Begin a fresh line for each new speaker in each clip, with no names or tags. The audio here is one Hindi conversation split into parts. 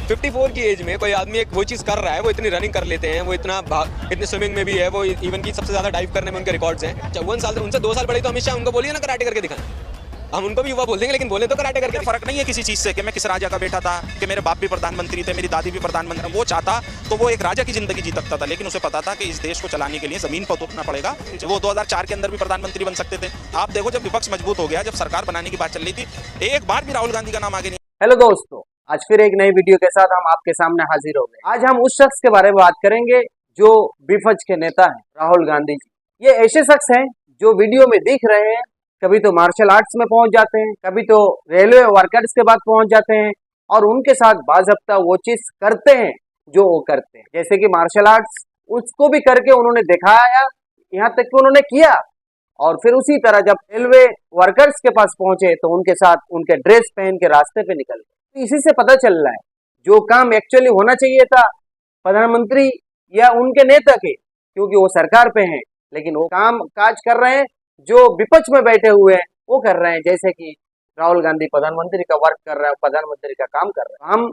54 की एज में कोई आदमी एक वो चीज़ कर रहा है, वो इतनी रनिंग कर लेते हैं, वो इतने स्विमिंग में भी है, वो इवन की सबसे ज़्यादा डाइव करने में उनके रिकॉर्ड्स हैं। 54 साल उनसे 2 साल बड़े तो हमेशा उनको बोलिए ना कराटे करके दिखाएं। हम उनको भी युवा बोल देंगे, लेकिन बोले तो कराटे करके।
फर्क नहीं है किसी चीज से कि मैं किस राजा का बेटा था, कि मेरे बाप भी प्रधानमंत्री थे, मेरी दादी भी प्रधानमंत्री। वो चाहता तो वो एक राजा की जिंदगी जी सकता था, लेकिन उसे पता था कि इस देश को चलाने के लिए जमीन पर उतरना पड़ेगा। वो 2004 के अंदर भी प्रधानमंत्री बन सकते थे। आप देखो, जब विपक्ष मजबूत हो गया, जब सरकार बनाने की बात चल रही थी, एक बार भी राहुल गांधी का नाम आगे नहीं।
हेलो दोस्तों, आज फिर एक नई वीडियो के साथ हम आपके सामने हाजिर हो गए। आज हम उस शख्स के बारे में बात करेंगे जो विपक्ष के नेता हैं, राहुल गांधी जी। ये ऐसे शख्स हैं जो वीडियो में दिख रहे हैं, कभी तो मार्शल आर्ट्स में पहुंच जाते हैं, कभी तो रेलवे वर्कर्स के बाद पहुंच जाते हैं, और उनके साथ बाज़ाब्ता वो चीज करते हैं जो वो करते हैं। जैसे कि मार्शल आर्ट्स, उसको भी करके उन्होंने दिखाया, यहाँ तक कि उन्होंने किया। और फिर उसी तरह जब रेलवे वर्कर्स के पास पहुंचे तो उनके साथ उनके ड्रेस पहन के रास्ते पे निकल गए। तो इसी से पता चल रहा है जो काम एक्चुअली होना चाहिए था प्रधानमंत्री या उनके नेता के, क्योंकि वो सरकार पे हैं, लेकिन वो काम काज कर रहे हैं जो विपक्ष में बैठे हुए हैं वो कर रहे हैं। जैसे कि राहुल गांधी प्रधानमंत्री का वर्क कर रहे हैं, प्रधानमंत्री का काम कर रहे हैं। हम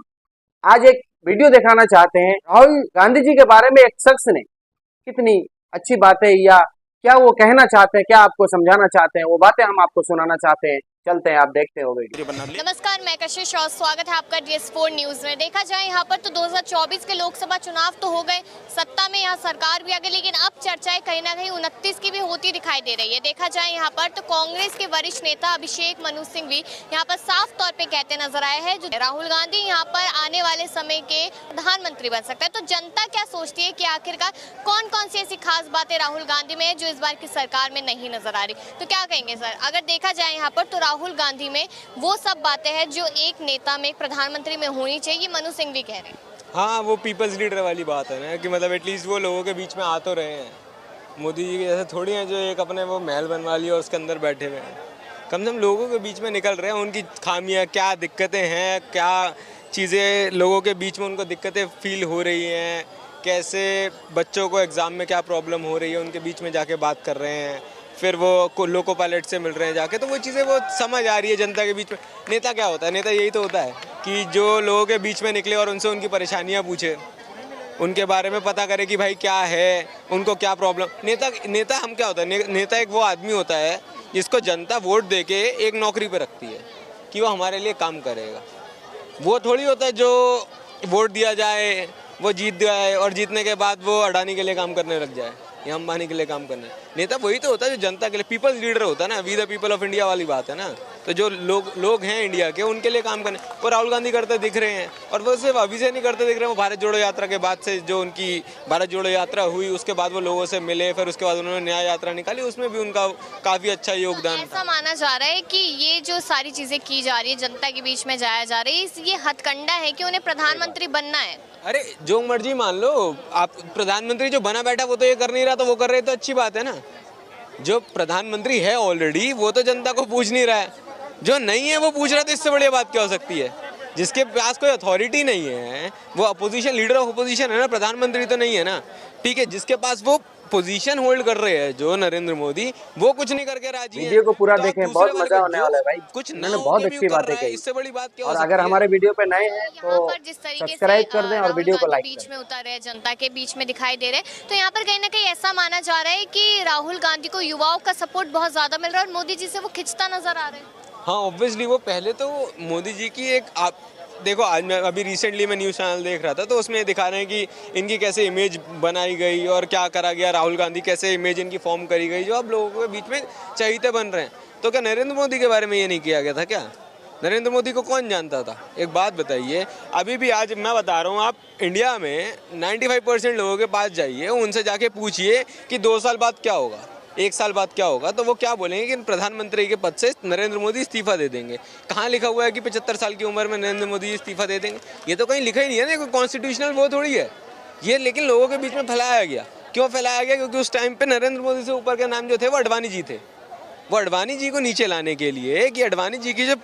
आज एक वीडियो दिखाना चाहते हैं राहुल गांधी जी के बारे में। एक शख्स ने कितनी अच्छी बातें या क्या वो कहना चाहते हैं, क्या आपको समझाना चाहते हैं, वो बातें हम आपको सुनाना चाहते हैं। चलते हैं, आप देखते हो वीडियो।
नमस्कार, मैं कशिश और स्वागत है आपका DS4 न्यूज में। देखा जाए यहाँ पर तो 2024 के लोकसभा चुनाव तो हो गए, सत्ता में यहाँ सरकार भी आ गई, लेकिन अब चर्चाएं कहीं ना कहीं 29 की भी होती दिखाई दे रही है। देखा जाए यहाँ पर तो कांग्रेस के वरिष्ठ नेता अभिषेक मनु सिंह भी यहाँ पर साफ तौर पे कहते नजर आए हैं जो राहुल गांधी यहाँ पर आने वाले समय के प्रधानमंत्री बन सकता है। तो जनता क्या सोचती है कि आखिरकार कौन कौन सी ऐसी खास बातें राहुल गांधी में है जो इस बार की सरकार में नहीं नजर आ रही? तो क्या कहेंगे सर? अगर देखा जाए यहाँ पर तो राहुल गांधी में वो सब बातें हैं जो एक नेता में, एक प्रधानमंत्री में होनी चाहिए, मनु सिंह भी कह रहे हैं।
हाँ, वो पीपल्स लीडर वाली बात है ना, कि मतलब एटलीस्ट वो लोगों के बीच में आ तो रहे हैं। मोदी जी के जैसे थोड़ी हैं जो एक अपने वो महल बनवा लिया और उसके अंदर बैठे हुए हैं। कम से कम लोगों के बीच में निकल रहे हैं, उनकी खामियां क्या, दिक्कतें हैं, क्या चीज़ें लोगों के बीच में उनको दिक्कतें फील हो रही हैं, कैसे बच्चों को एग्ज़ाम में क्या प्रॉब्लम हो रही है, उनके बीच में जाके बात कर रहे हैं। फिर वो लोको पायलट से मिल रहे हैं जाके, तो वो चीज़ें वो समझ आ रही है जनता के बीच में। नेता क्या होता है? नेता यही तो होता है कि जो लोगों के बीच में निकले और उनसे उनकी परेशानियां पूछे, उनके बारे में पता करे कि भाई क्या है, उनको क्या प्रॉब्लम। नेता हम क्या होता है? नेता एक वो आदमी होता है जिसको जनता वोट दे के एक नौकरी पर रखती है कि वो हमारे लिए काम करेगा। वो थोड़ी होता है जो वोट दिया जाए, वो जीत जाए और जीतने के बाद वो अडानी के लिए काम करने लग जाए या अंबानी के लिए काम करना है। नेता वही तो होता है जो जनता के लिए, पीपल्स लीडर होता है ना, we the people of India वाली बात है ना। तो जो लोग हैं इंडिया के, उनके लिए काम करने, वो राहुल गांधी करते दिख रहे हैं। और वो सिर्फ अभी से नहीं करते दिख रहे हैं, वो भारत जोड़ो यात्रा के बाद से, जो उनकी भारत जोड़ो यात्रा हुई उसके बाद वो लोगों से मिले, फिर उसके बाद उन्होंने न्याय यात्रा निकाली, उसमें भी उनका काफ़ी अच्छा योगदान था।
ऐसा माना जा रहा है कि ये जो सारी चीजें की जा रही है, जनता के बीच में जाया जा रही है, ये हथकंडा है कि उन्हें प्रधानमंत्री बनना है।
अरे जो मर्जी मान लो, आप प्रधानमंत्री जो बना बैठा वो तो ये कर नहीं रहा, तो वो कर रहे तो अच्छी बात है ना। जो प्रधानमंत्री है ऑलरेडी वो तो जनता को पूछ नहीं रहा है, जो नहीं है वो पूछ रहा है, तो इससे बड़ी बात क्या हो सकती है? जिसके पास कोई अथॉरिटी नहीं है वो अपोजिशन, लीडर ऑफ अपोजिशन है ना, प्रधानमंत्री तो नहीं है ना। ठीक है, जिसके पास वो पोजीशन होल्ड कर रहे हैं जो नरेंद्र मोदी, वो कुछ नहीं करके राजी है।
वीडियो को पूरा
तो
देखें, बहुत मजा होने वाला है भाई।
कुछ
उन्होंने बहुत अच्छी बातें कही,
इससे बड़ी बात क्या
और
हो सकती
अगर
है?
हमारे वीडियो पे नए हैं तो सब्सक्राइब कर दें और वीडियो को लाइक
बीच में उतर रहे हैं, जनता के बीच में दिखाई दे रहे हैं। तो यहाँ पर कहीं ना कहीं ऐसा माना जा रहा है कि राहुल गांधी को युवाओं का सपोर्ट बहुत ज्यादा मिल रहा है और मोदी जी से वो खिंचता नजर आ रहे हैं।
हाँ, ऑब्वियसली वो पहले तो मोदी जी की एक देखो, आज मैं अभी रिसेंटली मैं न्यूज़ चैनल देख रहा था, तो उसमें दिखा रहे हैं कि इनकी कैसे इमेज बनाई गई और क्या करा गया, राहुल गांधी कैसे इमेज इनकी फॉर्म करी गई, जो अब लोगों के बीच में चहीते बन रहे हैं। तो क्या नरेंद्र मोदी के बारे में ये नहीं किया गया था क्या? नरेंद्र मोदी को कौन जानता था? एक बात बताइए, अभी भी आज मैं बता रहा हूँ, आप इंडिया में 95% लोगों के पास जाइए, उनसे जाके पूछिए कि 2 साल बाद क्या होगा, 1 साल बाद क्या होगा, तो वो क्या बोलेंगे कि प्रधानमंत्री के पद से नरेंद्र मोदी इस्तीफा दे देंगे। कहाँ लिखा हुआ है कि 75 साल की उम्र में नरेंद्र मोदी इस्तीफा दे देंगे? ये तो कहीं लिखा ही नहीं है ना, कोई कॉन्स्टिट्यूशनल वो थोड़ी है ये। लेकिन लोगों के बीच में फैलाया गया। क्यों फैलाया गया? क्योंकि उस टाइम पे नरेंद्र मोदी से ऊपर के नाम जो थे वो अडवाणी जी थे। वो अडवाणी जी को नीचे लाने के लिए, कि अडवाणी जी की जो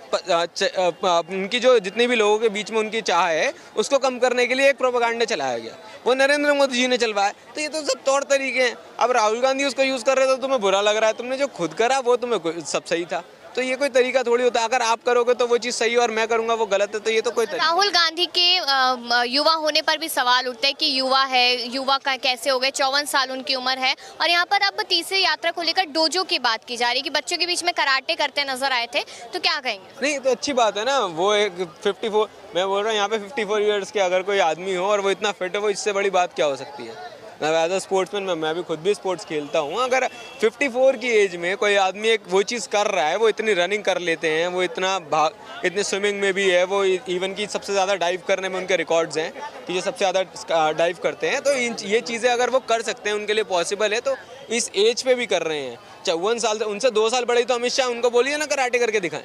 उनकी जो जितने भी लोगों के बीच में उनकी चाह है उसको कम करने के लिए एक प्रोपेगेंडा चलाया गया, वो नरेंद्र मोदी जी ने चलवाया। तो ये तो सब तौर तरीके हैं। अब राहुल गांधी उसको यूज़ कर रहे थे तो तुम्हें बुरा लग रहा है, तुमने जो खुद करा वो तुम्हें सब सही था। तो तो ये कोई तरीका थोड़ी होता है, अगर आप करोगे तो वो चीज़ सही है और मैं करूँगा वो गलत है, तो ये तो कोई तरीका।
राहुल गांधी के युवा होने पर भी सवाल उठते हैं कि युवा है, युवा का कैसे हो गए, 54 साल उनकी उम्र है और यहाँ पर अब तीसरी यात्रा को लेकर डोजो की बात की जा रही है कि बच्चों के बीच में कराटे करते नजर आए थे, तो क्या कहेंगे?
नहीं तो अच्छी बात है ना, वो एक 54, मैं बोल रहा हूँ यहाँ पे 54 ईयर्स के अगर कोई आदमी हो और वो इतना फिट है, वो इससे बड़ी बात क्या हो सकती है। मैं एज अ स्पोर्ट्समैन, मैं भी खुद भी स्पोर्ट्स खेलता हूँ, अगर 54 की एज में कोई आदमी एक वो चीज़ कर रहा है, वो इतनी रनिंग कर लेते हैं, वो इतने स्विमिंग में भी है, वो इवन की सबसे ज़्यादा डाइव करने में उनके रिकॉर्ड्स हैं कि जो सबसे ज़्यादा डाइव करते हैं, तो ये चीज़ें अगर वो कर सकते हैं, उनके लिए पॉसिबल है, तो इस एज पे भी कर रहे हैं। 54 साल से, उनसे 2 साल बड़े तो अमित शाह, उनको बोलिए ना कराटे करके दिखाएं।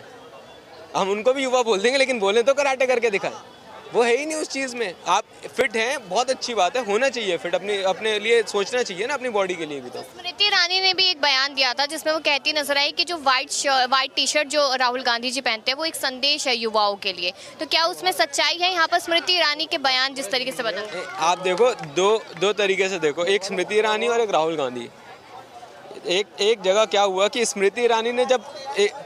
हम उनको भी युवा बोल देंगे, लेकिन बोले तो कराटे करके दिखाएं। वो है ही नहीं उस चीज़ में। आप फिट हैं, बहुत अच्छी बात है, होना चाहिए फिट, अपने लिए सोचना चाहिए ना, अपनी बॉडी के लिए भी। तो
स्मृति ईरानी ने भी एक बयान दिया था जिसमें वो कहती नजर आई कि जो व्हाइट टी शर्ट जो राहुल गांधी जी पहनते हैं वो एक संदेश है युवाओं के लिए, तो क्या उसमें सच्चाई है? यहाँ पर स्मृति ईरानी के बयान जिस तरीके से बता,
आप देखो, दो तरीके से देखो, एक स्मृति ईरानी और एक राहुल गांधी। एक जगह क्या हुआ कि स्मृति ईरानी ने जब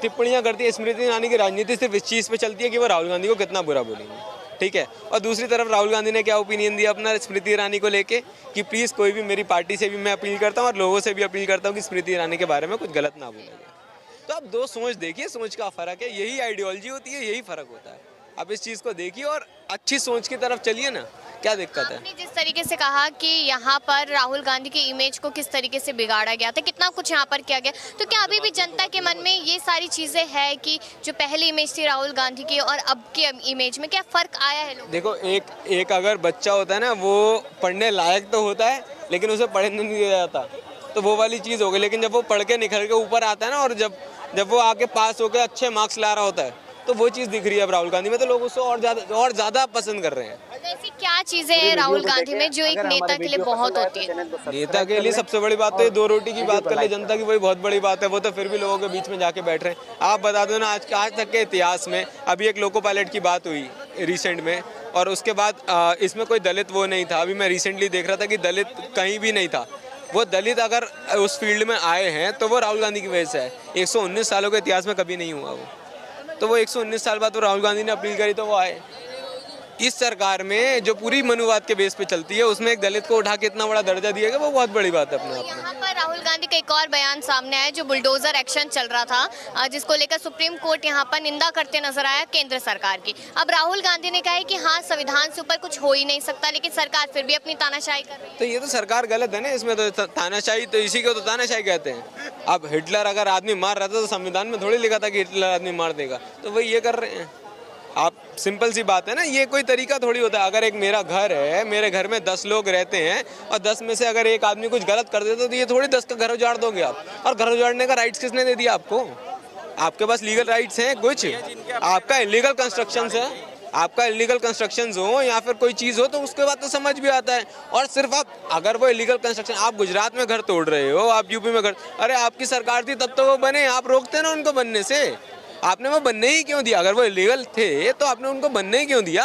टिप्पणियां करती है, स्मृति ईरानी की राजनीति सिर्फ इस चीज़ पे चलती है कि वो राहुल गांधी को कितना बुरा बोलेंगे, ठीक है। और दूसरी तरफ राहुल गांधी ने क्या ओपिनियन दिया अपना स्मृति ईरानी को लेके कि प्लीज़ कोई भी, मेरी पार्टी से भी मैं अपील करता हूँ और लोगों से भी अपील करता हूँ कि स्मृति ईरानी के बारे में कुछ गलत ना बोला जाए। तो आप दो सोच देखिए, सोच का फ़र्क है, यही आइडियोलॉजी होती है, यही फ़र्क होता है। आप इस चीज़ को देखिए और अच्छी सोच की तरफ चलिए ना, क्या दिक्कत है?
आपने जिस तरीके से कहा कि यहाँ पर राहुल गांधी की इमेज को किस तरीके से बिगाड़ा गया था, कितना कुछ यहाँ पर किया गया, तो क्या अभी भी जनता के मन में ये सारी चीज़ें हैं कि जो पहली इमेज थी राहुल गांधी की और अब की इमेज में क्या फ़र्क आया है लोगों?
देखो, एक अगर बच्चा होता है ना, वो पढ़ने लायक तो होता है लेकिन उसे पढ़ने नहीं दिया जाता, तो वो वाली चीज़ हो गई। लेकिन जब वो पढ़ के निखर के ऊपर आता है ना, और जब वो आके पास होकर अच्छे मार्क्स ला रहा होता है, तो वो चीज़ दिख रही है अब राहुल गांधी में, तो लोग उसको और ज़्यादा पसंद कर रहे हैं।
ऐसी क्या चीज़ें हैं राहुल गांधी में जो एक नेता के लिए बहुत होती है?
नेता के लिए सबसे बड़ी बात तो ये 2 रोटी की बात कर ले जनता की, वही बहुत बड़ी बात है। वो तो फिर भी लोगों के बीच में जाके बैठ रहे हैं। आप बता दो ना, आज तक के इतिहास में अभी एक लोको पायलट की बात हुई रिसेंट में, और उसके बाद इसमें कोई दलित वो नहीं था। अभी मैं रिसेंटली देख रहा था कि दलित कहीं भी नहीं था। वो दलित अगर उस फील्ड में आए हैं तो वो राहुल गांधी की वजह से है। 119 सालों के इतिहास में कभी नहीं हुआ वो, तो वो 119 साल बाद तो राहुल गांधी ने अपील करी तो वो आए। इस सरकार में जो पूरी मनुवाद के बेस पे चलती है, उसमें एक दलित को उठा के इतना बड़ा दर्जा दिया गया, वो बहुत बड़ी बात है अपने आप में।
यहाँ पर राहुल गांधी का एक और बयान सामने आया, जो बुलडोजर एक्शन चल रहा था, जिसको लेकर सुप्रीम कोर्ट यहाँ पर निंदा करते नजर आया केंद्र सरकार की। अब राहुल गांधी ने कहा है कि हाँ, संविधान से ऊपर कुछ हो ही नहीं सकता, लेकिन सरकार फिर भी अपनी तानाशाही कर रही है।
तो ये तो सरकार गलत है ना, इसमें तो तानाशाही, तो इसी को तो तानाशाही कहते हैं। अब हिटलर अगर आदमी मार रहा था तो संविधान में थोड़ी लिखा था कि हिटलर आदमी मार देगा, तो वही ये कर रहे हैं। आप सिंपल सी बात है ना, ये कोई तरीका थोड़ी होता है। अगर एक मेरा घर है, मेरे घर में 10 लोग रहते हैं और 10 में से अगर एक आदमी कुछ गलत कर देता तो ये थोड़ी 10 का घर उजाड़ दोगे आप। और घर उजाड़ने का राइट्स किसने दे दिया आपको? आपके पास लीगल राइट्स हैं कुछ? आपका इलीगल कंस्ट्रक्शंस है, आपका इलीगल कंस्ट्रक्शंस हो या फिर कोई चीज़ हो तो उसके बाद तो समझ भी आता है। और सिर्फ आप, अगर वो इलीगल कंस्ट्रक्शन, आप गुजरात में घर तोड़ रहे हो, आप यूपी में घर, अरे आपकी सरकार थी तब तो वो बने, आप रोकते ना उनको बनने से। आपने वो बनने ही क्यों दिया? अगर वो इलीगल थे तो आपने उनको बनने ही क्यों दिया?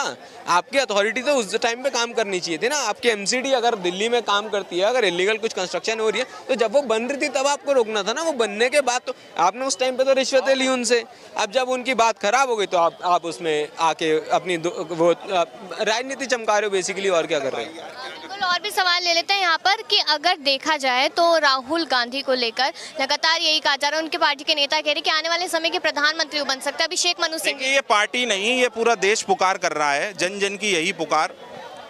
आपकी अथॉरिटी तो उस टाइम पे काम करनी चाहिए थी ना। आपकी एमसीडी अगर दिल्ली में काम करती है, अगर इलीगल कुछ कंस्ट्रक्शन हो रही है, तो जब वो बन रही थी तब आपको रोकना था ना। वो बनने के बाद तो आपने उस टाइम पे तो रिश्वतें ली उनसे। अब जब उनकी बात खराब हो गई तो आप उसमें आके अपनी वो राजनीति चमका रहे हो बेसिकली, और क्या कर रहे हैं।
और भी सवाल ले लेते हैं यहाँ पर कि अगर देखा जाए तो राहुल गांधी को लेकर लगातार यही कहा जा रहा है, उनके पार्टी के नेता कह रहे हैं कि आने वाले समय के प्रधानमंत्री बन सकते हैं अभिषेक मनु सिंह।
ये पार्टी नहीं, ये पूरा देश पुकार कर रहा है, जन जन की यही पुकार।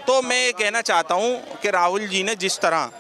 तो मैं ये कहना चाहता हूँ कि राहुल जी ने जिस तरह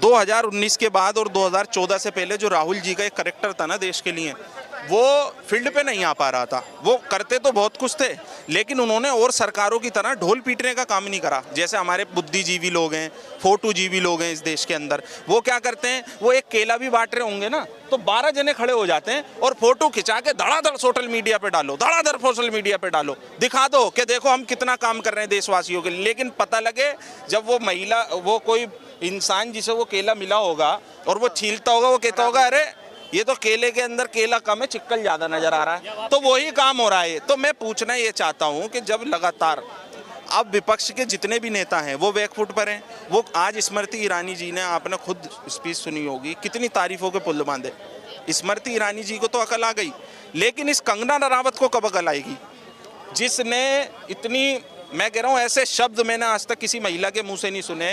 2019 के बाद और 2014 से पहले जो राहुल जी का एक करेक्टर था ना देश के लिए, वो फील्ड पे नहीं आ पा रहा था। वो करते तो बहुत कुछ थे, लेकिन उन्होंने और सरकारों की तरह ढोल पीटने का काम नहीं करा। जैसे हमारे बुद्धिजीवी लोग हैं, फोटोजीवी लोग हैं इस देश के अंदर, वो क्या करते हैं, वो एक केला भी बांट रहे होंगे ना तो 12 जने खड़े हो जाते हैं और फोटो खिंचा के धड़ाधड़ सोशल मीडिया पे डालो, धड़ाधड़ सोशल मीडिया पे डालो, दिखा दो कि देखो हम कितना काम कर रहे हैं देशवासियों के लिए। लेकिन पता लगे जब वो महिला, वो कोई इंसान जिसे वो केला मिला होगा और वो छीलता होगा, वो कहता होगा अरे ये तो केले के अंदर केला कम है, चिक्कल ज्यादा नजर आ रहा है। तो वही काम हो रहा है। तो मैं पूछना ये चाहता हूँ कि जब लगातार अब विपक्ष के जितने भी नेता हैं वो बैकफुट पर हैं, वो आज स्मृति ईरानी जी ने, आपने खुद स्पीच सुनी होगी, कितनी तारीफों के पुल बांधे। स्मृति ईरानी जी को तो अकल आ गई लेकिन इस कंगना रनावत को कब अकल आएगी, जिसने इतनी, मैं कह रहा हूँ ऐसे शब्द मैंने आज तक किसी महिला के मुंह से नहीं सुने।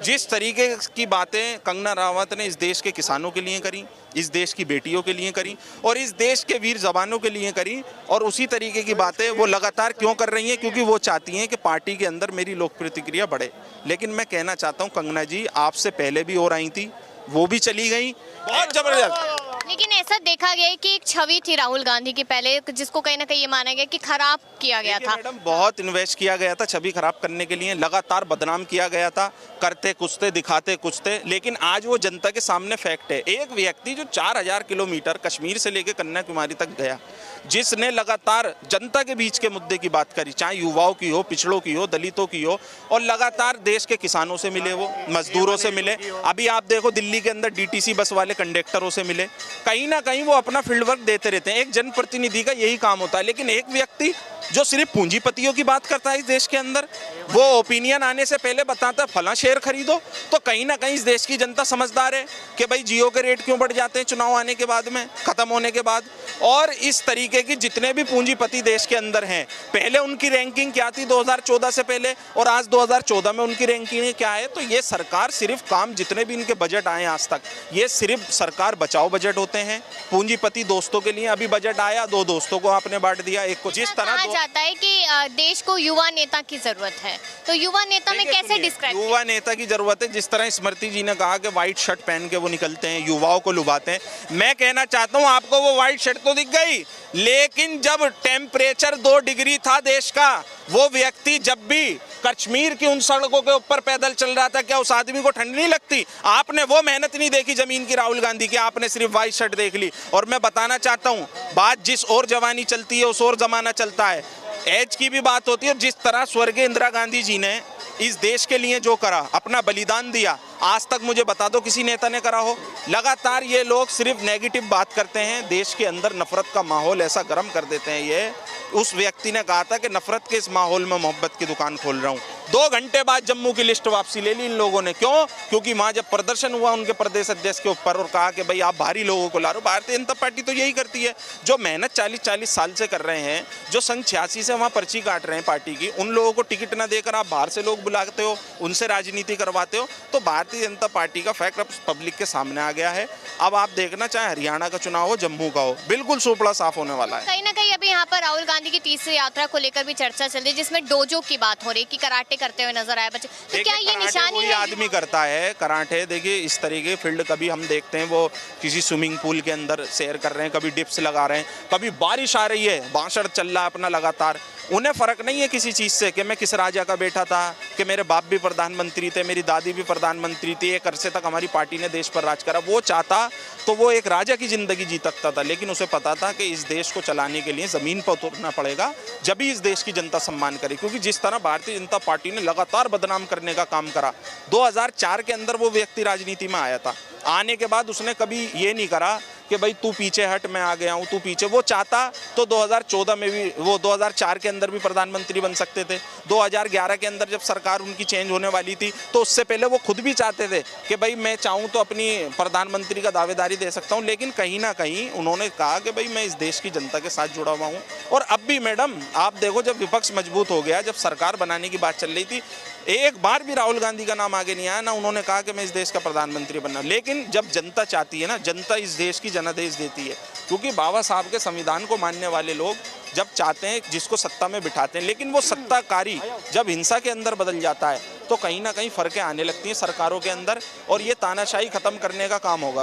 जिस तरीके की बातें कंगना रनावत ने इस देश के किसानों के लिए करी, इस देश की बेटियों के लिए करी और इस देश के वीर जवानों के लिए करी, और उसी तरीके की बातें वो लगातार क्यों कर रही हैं, क्योंकि वो चाहती हैं कि पार्टी के अंदर मेरी लोक प्रतिक्रिया बढ़े। लेकिन मैं कहना चाहता हूँ कंगना जी, आपसे पहले भी और आई थी, वो भी चली गई, बहुत जबरदस्त।
लेकिन ऐसा देखा गया है कि एक छवि थी राहुल गांधी की पहले, जिसको कहीं ना कहीं ये माना गया कि खराब किया गया था।
मैडम बहुत इन्वेस्ट किया गया था छवि खराब करने के लिए, लगातार बदनाम किया गया था, करते कुछ थे दिखाते कुछ थे। लेकिन आज वो जनता के सामने फैक्ट है। एक व्यक्ति जो 4000 किलोमीटर कश्मीर से लेकर कन्याकुमारी तक गया, जिसने लगातार जनता के बीच के मुद्दे की बात करी, चाहे युवाओं की हो, पिछड़ों की हो, दलितों की हो, और लगातार देश के किसानों से मिले, वो मजदूरों से मिले। अभी आप देखो दिल्ली के अंदर डीटीसी बस वाले कंडक्टरों से मिले। कहीं ना कहीं वो अपना फील्ड वर्क देते रहते हैं। एक जनप्रतिनिधि का यही काम होता है। लेकिन एक व्यक्ति जो सिर्फ पूंजीपतियों की बात करता है इस देश के अंदर, वो ओपिनियन आने से पहले बताता है फला शेयर खरीदो, तो कहीं ना कहीं इस देश की जनता समझदार है कि भाई जियो के रेट क्यों बढ़ जाते हैं चुनाव आने के बाद में, खत्म होने के बाद। और इस तरीके की जितने भी पूंजीपति देश के अंदर हैं, पहले उनकी रैंकिंग क्या थी 2014 से पहले, और आज 2014 में उनकी रैंकिंग क्या है। तो ये सरकार सिर्फ काम, जितने भी इनके बजट आए आज तक, ये सिर्फ सरकार बचाओ बजट होते हैं। पूंजीपति दोस्तों के लिए अभी बजट आया, 2 दोस्तों को आपने बांट दिया, एक को। जिस तरह
जाता है कि देश को युवा नेता की जरूरत है, तो युवा नेता में कैसे डिस्क्राइब?
युवा नेता की जरूरत है। जिस तरह स्मृति जी ने कहा कि व्हाइट शर्ट पहन के वो निकलते हैं, युवाओं को लुभाते हैं। मैं कहना चाहता हूं आपको, वो व्हाइट शर्ट तो दिख गई, लेकिन जब टेम्परेचर 2 डिग्री था देश का, वो व्यक्ति जब भी कश्मीर की उन सड़कों के ऊपर पैदल चल रहा था, क्या उस आदमी को ठंड नहीं लगती? आपने वो मेहनत नहीं देखी जमीन की राहुल गांधी की, आपने सिर्फ व्हाइट शर्ट देख ली। और मैं बताना चाहता हूं, बात जिस और जवानी चलती है उस और जमाना चलता है, एज की भी बात होती है। और जिस तरह स्वर्गीय इंदिरा गांधी जी ने इस देश के लिए जो करा, अपना बलिदान दिया, आज तक मुझे बता दो किसी नेता ने करा हो। लगातार ये लोग सिर्फ नेगेटिव बात करते हैं, देश के अंदर नफरत का माहौल ऐसा गर्म कर देते हैं। ये उस व्यक्ति ने कहा था कि नफरत के इस माहौल में मोहब्बत की दुकान खोल रहा हूँ। 2 घंटे बाद जम्मू की लिस्ट वापसी ले ली इन लोगों ने। क्यों? क्योंकि वहाँ जब प्रदर्शन हुआ उनके प्रदेश अध्यक्ष के ऊपर, और कहा कि भाई आप भारी लोगों को ला रहे हो। भारतीय जनता पार्टी तो यही करती है, जो मेहनत 40-40 साल से कर रहे हैं, जो सन 86 से वहाँ पर्ची काट रहे हैं पार्टी की, उन लोगों को टिकट ना देकर आप बाहर से लोग बुलाते हो, उनसे राजनीति करवाते हो। तो भारतीय जनता पार्टी का फैक्ट अब पब्लिक के सामने आ गया है। अब आप देखना, चाहे हरियाणा का चुनाव हो, जम्मू का हो, बिल्कुल सुपड़ा साफ होने वाला है।
कहीं ना कहीं अभी यहाँ पर राहुल गांधी की तीसरी यात्रा को लेकर भी चर्चा चल रही है, जिसमें डोजो की बात हो रही है कि कराटे करते हुए नजर आए बच्चे। तो क्या ये निशानी है?
आदमी करता है कराटे। देखिए इस तरीके फील्ड कभी हम देखते हैं वो किसी स्विमिंग पूल के अंदर सैर कर रहे हैं, कभी डिप्स लगा रहे हैं, कभी बारिश आ रही है, भाषण चल रहा है अपना लगातार। उन्हें फ़र्क नहीं है किसी चीज़ से कि मैं किस राजा का बेटा था, कि मेरे बाप भी प्रधानमंत्री थे, मेरी दादी भी प्रधानमंत्री थी, एक अरसे तक हमारी पार्टी ने देश पर राज करा। वो चाहता तो वो एक राजा की ज़िंदगी जी सकता था, लेकिन उसे पता था कि इस देश को चलाने के लिए ज़मीन पर उतरना पड़ेगा, जब भी इस देश की जनता सम्मान करे। क्योंकि जिस तरह भारतीय जनता पार्टी ने लगातार बदनाम करने का काम करा, 2004 के अंदर वो व्यक्ति राजनीति में आया था, आने के बाद उसने कभी ये नहीं करा कि भाई तू पीछे हट, मैं आ गया हूँ, तू पीछे। वो चाहता तो 2014 में भी, वो 2004 के अंदर भी प्रधानमंत्री बन सकते थे। 2011 के अंदर जब सरकार उनकी चेंज होने वाली थी, तो उससे पहले वो खुद भी चाहते थे कि भाई मैं चाहूँ तो अपनी प्रधानमंत्री का दावेदारी दे सकता हूँ। लेकिन कहीं ना कहीं उन्होंने कहा कि भाई मैं इस देश की जनता के साथ जुड़ा हुआ हूँ। और अब भी मैडम आप देखो, जब विपक्ष मजबूत हो गया, जब सरकार बनाने की बात चल रही थी, एक बार भी राहुल गांधी का नाम आगे नहीं आया, ना उन्होंने कहा कि मैं इस देश का प्रधानमंत्री बनना। लेकिन जब जनता चाहती है ना, जनता इस देश की जनादेश देती है। क्योंकि बाबा साहब के संविधान को मानने वाले लोग जब चाहते हैं जिसको सत्ता में बिठाते हैं, लेकिन वो सत्ताकारी जब हिंसा के अंदर बदल जाता है, तो कहीं ना कहीं फर्कें आने लगती हैं सरकारों के अंदर, और ये तानाशाही खत्म करने का काम होगा।